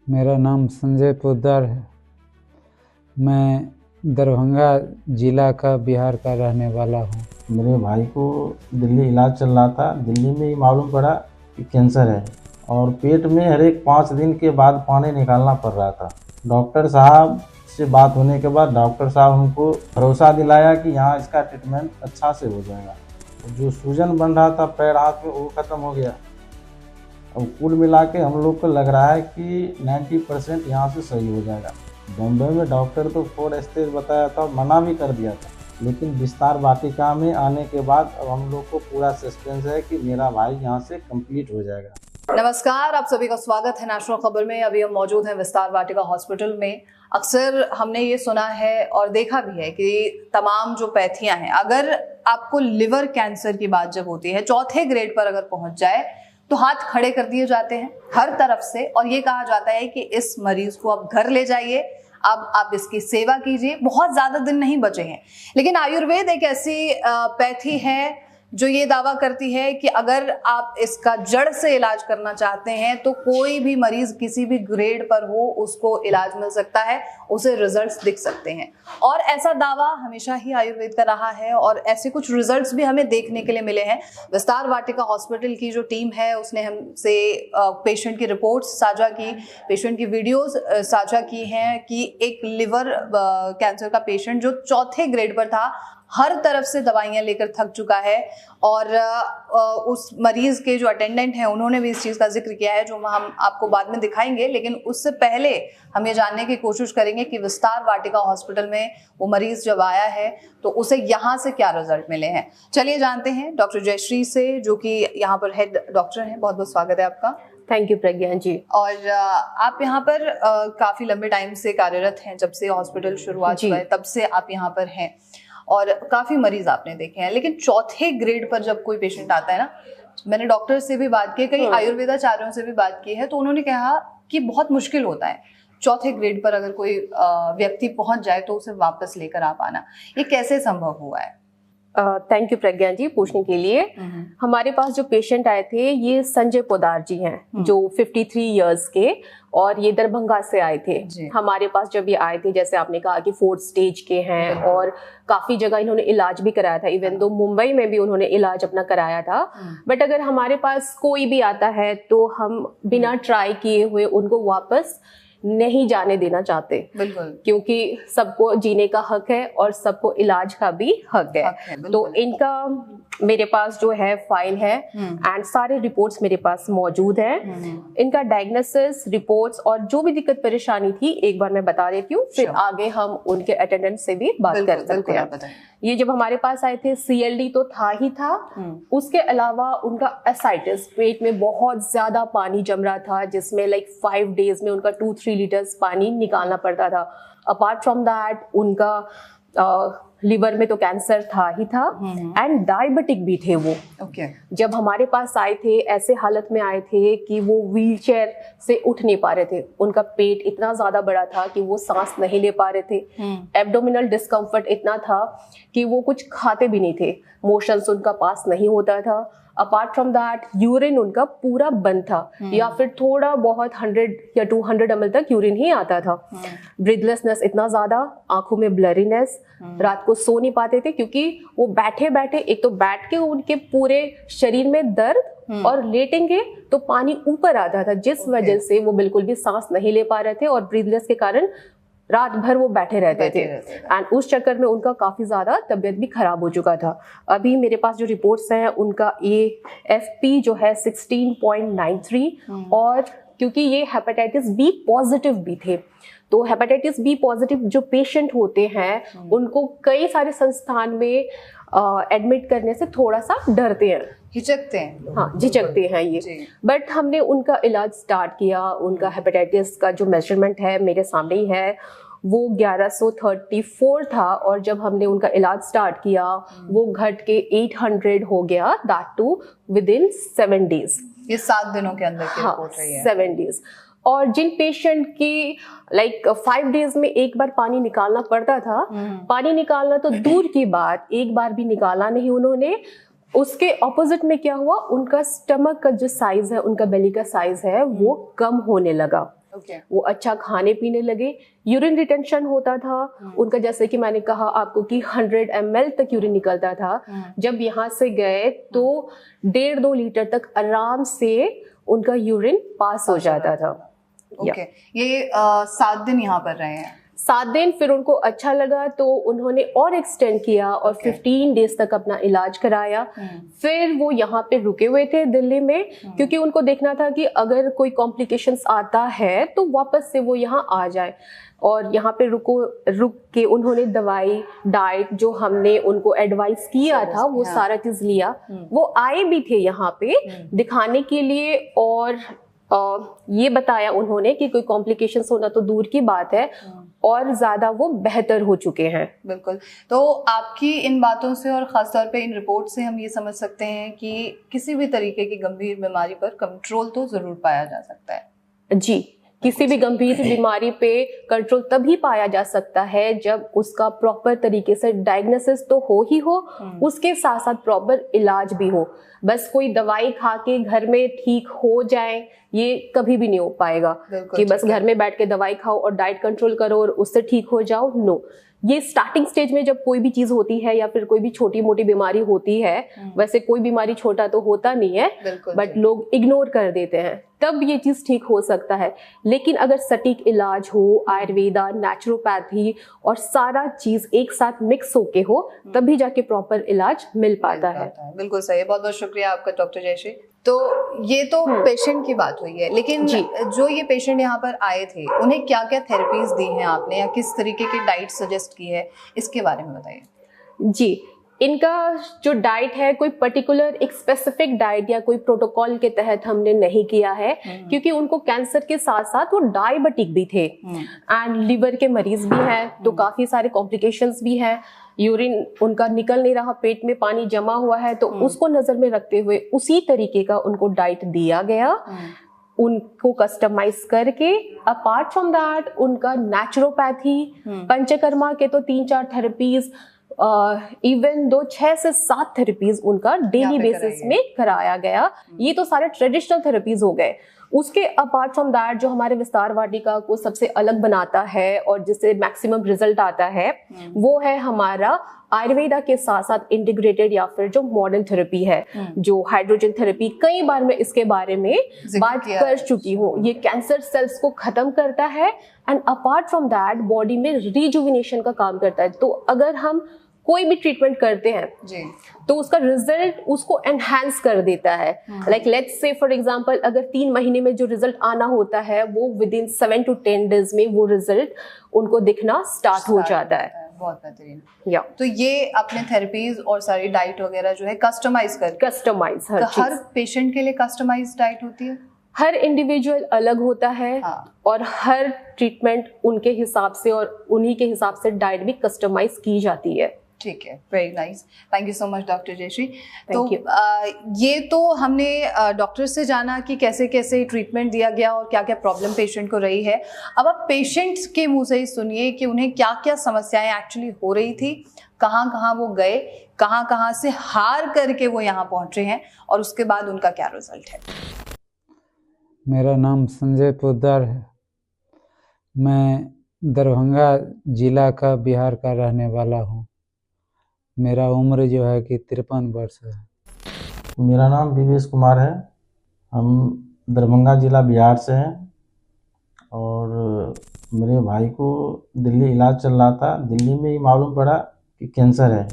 मेरा नाम संजय पोद्दार है। मैं दरभंगा जिला का बिहार का रहने वाला हूँ। मेरे भाई को दिल्ली इलाज चल रहा था। दिल्ली में ही मालूम पड़ा कि कैंसर है और पेट में हर एक 5 दिन के बाद पानी निकालना पड़ रहा था। डॉक्टर साहब से बात होने के बाद डॉक्टर साहब हमको भरोसा दिलाया कि यहाँ इसका ट्रीटमेंट अच्छा से हो जाएगा। जो सूजन बन रहा था पैर हाथ में वो ख़त्म हो गया। अब कुल मिला के हम लोग को लग रहा है कि 90% यहाँ से सही हो जाएगा। बॉम्बे में डॉक्टर तो 4 स्टेज बताया था, मना भी कर दिया था, लेकिन विस्तार वाटिका में आने के बाद अब हम लोग को पूरा सस्पेंस है कि मेरा भाई यहाँ से कंप्लीट हो जाएगा। नमस्कार, आप सभी का स्वागत है नेशनल खबर में। अभी हम मौजूद हैं विस्तार वाटिका हॉस्पिटल में। अक्सर हमने ये सुना है और देखा भी है कि तमाम जो पैथियां हैं, अगर आपको लिवर कैंसर की बात जब होती है, 4थे ग्रेड पर अगर पहुंच जाए तो हाथ खड़े कर दिए जाते हैं हर तरफ से और ये कहा जाता है कि इस मरीज को आप घर ले जाइए, अब आप इसकी सेवा कीजिए, बहुत ज्यादा दिन नहीं बचे हैं। लेकिन आयुर्वेद एक ऐसी पैथी है जो ये दावा करती है कि अगर आप इसका जड़ से इलाज करना चाहते हैं तो कोई भी मरीज किसी भी ग्रेड पर हो उसको इलाज मिल सकता है, उसे रिजल्ट्स दिख सकते हैं। और ऐसा दावा हमेशा ही आयुर्वेद का रहा है और ऐसे कुछ रिजल्ट्स भी हमें देखने के लिए मिले हैं। विस्तार वाटिका हॉस्पिटल की जो टीम है उसने हमसे पेशेंट की रिपोर्ट्स साझा की, पेशेंट की वीडियोस साझा की हैं कि एक लिवर कैंसर का पेशेंट जो 4थे ग्रेड पर था, हर तरफ से दवाइयां लेकर थक चुका है और उस मरीज के जो अटेंडेंट हैं उन्होंने भी इस चीज़ का जिक्र किया है, जो हम आपको बाद में दिखाएंगे। लेकिन उससे पहले हम ये जानने की कोशिश करेंगे कि विस्तार वाटिका हॉस्पिटल में वो मरीज जब आया है तो उसे यहाँ से क्या रिजल्ट मिले हैं। चलिए जानते हैं डॉक्टर जयश्री से, जो कि यहाँ पर हेड डॉक्टर हैं। बहुत बहुत स्वागत है आपका। थैंक यू प्रज्ञा जी। और आप यहाँ पर काफ़ी लंबे टाइम से कार्यरत हैं, जब से हॉस्पिटल शुरुआत हुआ है तब से आप यहाँ पर हैं और काफ़ी मरीज आपने देखे हैं। लेकिन 4थे ग्रेड पर जब कोई पेशेंट आता है ना, मैंने डॉक्टर से भी बात की, कई आयुर्वेदाचार्यों से भी बात की है, तो उन्होंने कहा कि बहुत मुश्किल होता है 4थे ग्रेड पर अगर कोई व्यक्ति पहुंच जाए तो उसे वापस लेकर आ पाना। ये कैसे संभव हुआ है? थैंक यू प्रज्ञा जी पूछने के लिए। हमारे पास जो पेशेंट आए थे ये संजय पोद्दार जी हैं, जो 53 इयर्स के, और ये दरभंगा से आए थे। हमारे पास जब ये आए थे, जैसे आपने कहा कि 4th स्टेज के हैं और काफी जगह इन्होंने इलाज भी कराया था, इवन दो मुंबई में भी उन्होंने इलाज अपना कराया था। बट अगर हमारे पास कोई भी आता है तो हम बिना ट्राई किए हुए उनको वापस नहीं जाने देना चाहते, बिल्कुल, क्योंकि सबको जीने का हक है और सबको इलाज का भी हक है। तो इनका मेरे पास जो है फाइल है एंड सारे रिपोर्ट्स मेरे पास मौजूद हैं। इनका डायग्नोसिस रिपोर्ट्स और जो भी दिक्कत परेशानी थी एक बार मैं बता देती हूँ, फिर आगे हम उनके अटेंडेंट से भी बात कर सकते हैं। ये जब हमारे पास आए थे CLD तो था ही था, उसके अलावा उनका एसाइटिस, पेट में बहुत ज्यादा पानी जम रहा था, जिसमें लाइक 5 डेज में उनका 2-3 लीटर्स पानी निकालना पड़ता था। अपार्ट फ्रॉम दैट उनका लिवर में तो कैंसर था ही था एंड डायबिटिक भी थे वो। जब हमारे पास आए थे ऐसे हालत में आए थे कि वो व्हीलचेयर से उठ नहीं पा रहे थे, उनका पेट इतना ज्यादा बड़ा था कि वो सांस नहीं ले पा रहे थे, एब्डोमिनल डिस्कम्फर्ट इतना था कि वो कुछ खाते भी नहीं थे, मोशंस उनका पास नहीं होता था। अपार्ट फ्रॉम दैट यूरिन उनका पूरा बंद था या फिर थोड़ा बहुत 100 या 200 ml तक यूरिन ही आता था। ब्रीथलेसनेस इतना ज्यादा, आंखों में ब्लरीनेस, रात को सो नहीं पाते थे क्योंकि वो बैठे बैठे, एक तो बैठ के उनके पूरे शरीर में दर्द और लेटेंगे तो पानी ऊपर आता था, जिस वजह से वो बिल्कुल भी सांस नहीं ले पा रहे थे और ब्रीथलेस के कारण रात भर वो बैठे रहते थे एंड उस चक्कर में उनका काफी ज्यादा तबीयत भी खराब हो चुका था। अभी मेरे पास जो रिपोर्ट्स हैं उनका AFP जो है 16.93 और क्योंकि ये हेपेटाइटिस B पॉजिटिव भी थे, तो हेपेटाइटिस B पॉजिटिव जो पेशेंट होते हैं उनको कई सारे संस्थान में एडमिट करने से थोड़ा सा डरते हैं, हिचकते हैं। हाँ, झिझकते हैं ये। बट हमने उनका इलाज स्टार्ट किया। उनका हेपेटाइटिस का जो मेजरमेंट है मेरे सामने ही है, वो 1134 था और जब हमने उनका इलाज स्टार्ट किया वो घट के 800 हो गया, दैट टू विदिन 7 डेज। ये 7 दिनों के अंदर की रिपोर्ट रही है। 7 डेज। और जिन पेशेंट की लाइक 5 डेज में एक बार पानी निकालना पड़ता था, पानी निकालना तो दूर की बात, एक बार भी निकाला नहीं उन्होंने। उसके ऑपोजिट में क्या हुआ, उनका स्टमक का जो साइज है, उनका बेली का साइज है वो कम होने लगा। वो अच्छा खाने पीने लगे, यूरिन रिटेंशन होता था उनका, जैसे कि मैंने कहा आपको कि 100 ml तक यूरिन निकलता था। जब यहाँ से गए तो 1.5-2 लीटर तक आराम से उनका यूरिन पास हो जाता था। ओके, ये 7 दिन यहाँ पर रहे हैं। 7 दिन, फिर उनको अच्छा लगा तो उन्होंने और एक्सटेंड किया और 15 डेज तक अपना इलाज कराया। फिर वो यहाँ पे रुके हुए थे दिल्ली में, क्योंकि उनको देखना था कि अगर कोई कॉम्प्लिकेशंस आता है तो वापस से वो यहाँ आ जाए। और यहाँ पे रुक के उन्होंने दवाई, डाइट जो हमने उनको एडवाइस किया था वो सारा चीज लिया। वो आए भी थे यहाँ पे दिखाने के लिए और ये बताया उन्होंने कि कोई कॉम्प्लिकेशंस होना तो दूर की बात है और ज्यादा वो बेहतर हो चुके हैं। बिल्कुल, तो आपकी इन बातों से और खासतौर पे इन रिपोर्ट से हम ये समझ सकते हैं कि किसी भी तरीके की गंभीर बीमारी पर कंट्रोल तो जरूर पाया जा सकता है। जी, किसी भी गंभीर बीमारी पे कंट्रोल तभी पाया जा सकता है जब उसका प्रॉपर तरीके से डायग्नोसिस तो हो ही हो, उसके साथ साथ प्रॉपर इलाज भी हो। बस कोई दवाई खा के घर में ठीक हो जाए ये कभी भी नहीं हो पाएगा कि बस घर में बैठ के दवाई खाओ और डाइट कंट्रोल करो और उससे ठीक हो जाओ। नो, ये स्टार्टिंग स्टेज में जब कोई भी चीज होती है या फिर कोई भी छोटी मोटी बीमारी होती है, वैसे कोई बीमारी छोटा तो होता नहीं है, बट लोग इग्नोर कर देते हैं, तब ये चीज ठीक हो सकता है। लेकिन अगर सटीक इलाज हो, आयुर्वेदा, नेचुरोपैथी और सारा चीज एक साथ मिक्स होके हो, तभी जाके प्रॉपर इलाज मिल पाता है। बिल्कुल सही है, बहुत बहुत शुक्रिया आपका डॉक्टर जयश्री। तो ये तो पेशेंट की बात हुई है, लेकिन जो ये पेशेंट यहाँ पर आए थे उन्हें क्या क्या थेरेपीज दी हैं आपने या किस तरीके की डाइट सजेस्ट की है, इसके बारे में बताइए। जी, इनका जो डाइट है कोई पर्टिकुलर एक स्पेसिफिक डाइट या कोई प्रोटोकॉल के तहत हमने नहीं किया है, क्योंकि उनको कैंसर के साथ साथ वो डायबिटिक भी थे एंड लिवर के मरीज भी हैं, तो काफी सारे कॉम्प्लिकेशंस भी हैं। यूरिन उनका निकल नहीं रहा, पेट में पानी जमा हुआ है, तो उसको नजर में रखते हुए उसी तरीके का उनको डाइट दिया गया, उनको कस्टमाइज करके। अपार्ट फ्रॉम दैट उनका नेचुरोपैथी, पंचकर्मा के तो 3-4 थेरेपीज, इवन 6 से 7 थेरेपीज उनका डेली बेसिस में कराया गया। ये तो सारे ट्रेडिशनल थेरेपीज हो गए। उसके अपार्ट फ्रॉम दैट जो हमारे विस्तार वाटिका को सबसे अलग बनाता है और जिससे मैक्सिमम रिजल्ट आता है, वो है हमारा आयुर्वेदा के साथ साथ इंटीग्रेटेड या फिर जो मॉडर्न थेरेपी है, जो हाइड्रोजन थेरेपी। कई बार मैं इसके बारे में बात कर चुकी हूँ। ये कैंसर सेल्स को खत्म करता है and apart from that body में रिजुविनेशन का काम करता है। तो अगर हम कोई भी ट्रीटमेंट करते हैं जी, तो उसका रिजल्ट उसको एनहांस कर देता है। Like let's say for example, अगर 3 महीने में जो रिजल्ट आना होता है वो विद इन 7 to 10 डेज में वो रिजल्ट उनको दिखना स्टार्ट हो जाता है। बहुत बेहतरीन। तो ये अपने थेरेपीज और सारी डाइट वगैरह जो है कस्टमाइज हर पेशेंट के लिए कस्टमाइज डाइट होती है। हर इंडिविजुअल अलग होता है और हर ट्रीटमेंट उनके हिसाब से और उन्हीं के हिसाब से डाइट भी कस्टमाइज की जाती है। ठीक है, very nice, thank you so much doctor Jayashree. तो ये तो हमने डॉक्टर से जाना कि कैसे कैसे ट्रीटमेंट दिया गया और क्या क्या प्रॉब्लम पेशेंट को रही है। अब आप पेशेंट्स के मुंह से ही सुनिए कि उन्हें क्या क्या समस्याएं एक्चुअली हो रही थी, कहाँ कहाँ वो गए, कहाँ कहाँ से हार करके वो यहाँ पहुँचे हैं और उसके बाद उनका क्या रिजल्ट है। मेरा नाम संजय पोद्दार है। मैं दरभंगा जिला का, बिहार का रहने वाला हूँ। मेरा उम्र जो है कि 53 वर्ष है। मेरा नाम विवेश कुमार है। हम दरभंगा जिला बिहार से हैं और मेरे भाई को दिल्ली इलाज चल रहा था। दिल्ली में ही मालूम पड़ा कि कैंसर है।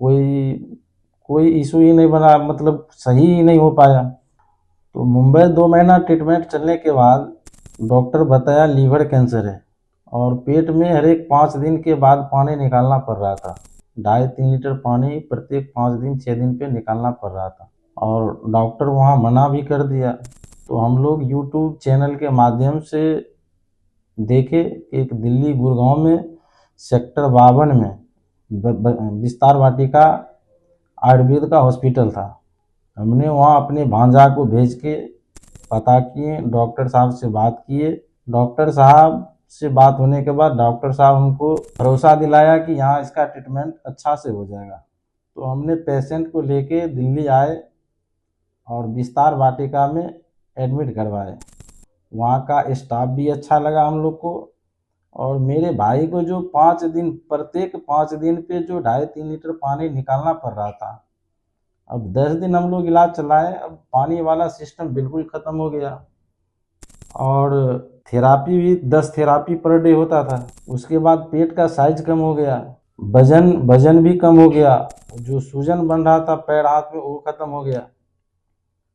कोई इशू ही नहीं बना, मतलब सही ही नहीं हो पाया। तो मुंबई 2 महीना ट्रीटमेंट चलने के बाद डॉक्टर बताया लीवर कैंसर है और पेट में हर एक 5 दिन के बाद पानी निकालना पड़ रहा था। 2.5-3 लीटर पानी प्रत्येक 5 दिन 6 दिन पे निकालना पड़ रहा था और डॉक्टर वहाँ मना भी कर दिया। तो हम लोग यूट्यूब चैनल के माध्यम से देखे, एक दिल्ली गुड़गांव में सेक्टर 52 में विस्तार वाटिका आयुर्वेद का हॉस्पिटल था। हमने वहाँ अपने भांजा को भेज के पता किए, डॉक्टर साहब से बात किए। डॉक्टर साहब से बात होने के बाद डॉक्टर साहब हमको भरोसा दिलाया कि यहाँ इसका ट्रीटमेंट अच्छा से हो जाएगा। तो हमने पेशेंट को लेके दिल्ली आए और विस्तार वाटिका में एडमिट करवाए। वहाँ का स्टाफ भी अच्छा लगा हम लोग को। और मेरे भाई को जो 5 दिन, प्रत्येक 5 दिन पे जो 2.5-3 लीटर पानी निकालना पड़ रहा था, अब 10 दिन हम लोग इलाज चलाए, अब पानी वाला सिस्टम बिल्कुल ख़त्म हो गया। और थेरापी भी 10 थेरापी पर डे होता था। उसके बाद पेट का साइज कम हो गया, वजन भी कम हो गया, जो सूजन बन रहा था पैर हाथ में वो ख़त्म हो गया।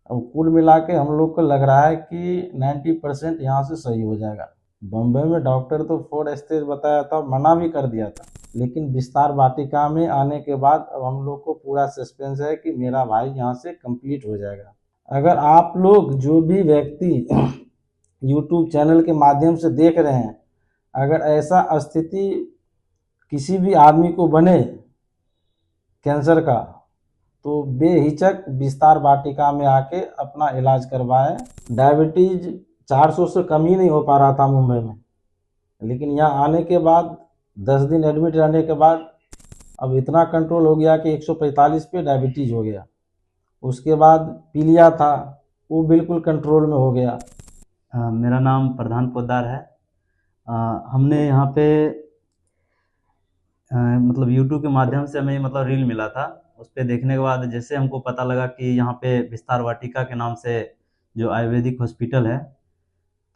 अब कुल मिला के हम लोग को लग रहा है कि 90% यहाँ से सही हो जाएगा। बम्बई में डॉक्टर तो 4 स्टेज बताया था, मना भी कर दिया था, लेकिन विस्तार वाटिका में आने के बाद अब हम लोग को पूरा सस्पेंस है कि मेरा भाई यहाँ से कंप्लीट हो जाएगा। अगर आप लोग जो भी व्यक्ति यूट्यूब चैनल के माध्यम से देख रहे हैं, अगर ऐसा स्थिति किसी भी आदमी को बने कैंसर का, तो बेहिचक विस्तार वाटिका में आके अपना इलाज करवाएं। डायबिटीज 400 से कम ही नहीं हो पा रहा था मुंबई में, लेकिन यहाँ आने के बाद 10 दिन एडमिट रहने के बाद अब इतना कंट्रोल हो गया कि 145 पे डायबिटीज हो गया। उसके बाद पीलिया था, वो बिल्कुल कंट्रोल में हो गया। मेरा नाम प्रधान पोद्दार है। हमने यहाँ पे मतलब यूट्यूब के माध्यम से हमें मतलब रील मिला था। उस पर देखने के बाद जैसे हमको पता लगा कि यहाँ पे विस्तार वाटिका के नाम से जो आयुर्वेदिक हॉस्पिटल है,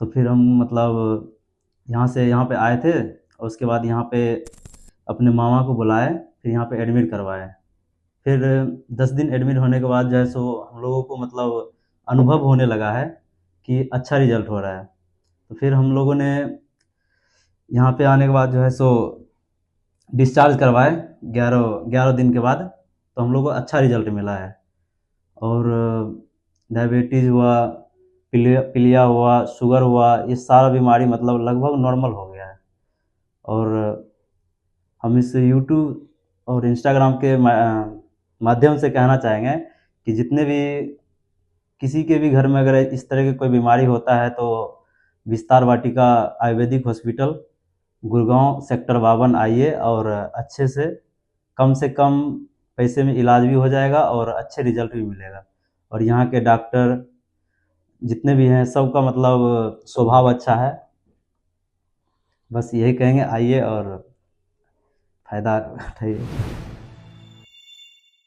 तो फिर हम मतलब यहाँ पे आए थे। और उसके बाद यहाँ पे अपने मामा को बुलाए, फिर यहाँ पे एडमिट करवाए। फिर 10 दिन एडमिट होने के बाद जो है सो हम लोगों को मतलब अनुभव होने लगा है कि अच्छा रिजल्ट हो रहा है। तो फिर हम लोगों ने यहाँ पे आने के बाद जो है सो डिस्चार्ज करवाए 11 दिन के बाद, तो हम लोग को अच्छा रिजल्ट मिला है। और डायबिटीज़ हुआ, पीलिया हुआ, शुगर हुआ, ये सारा बीमारी मतलब लगभग नॉर्मल हो गया है। और हम इस यूट्यूब और इंस्टाग्राम के माध्यम से कहना चाहेंगे कि जितने भी किसी के भी घर में अगर इस तरह की कोई बीमारी होता है, तो विस्तार वाटिका आयुर्वेदिक हॉस्पिटल गुड़गांव सेक्टर 52 आइए, और अच्छे से कम पैसे में इलाज भी हो जाएगा और अच्छे रिजल्ट भी मिलेगा। और यहाँ के डॉक्टर जितने भी हैं सबका मतलब स्वभाव अच्छा है। बस यही कहेंगे, आइए और फ़ायदा उठाइए।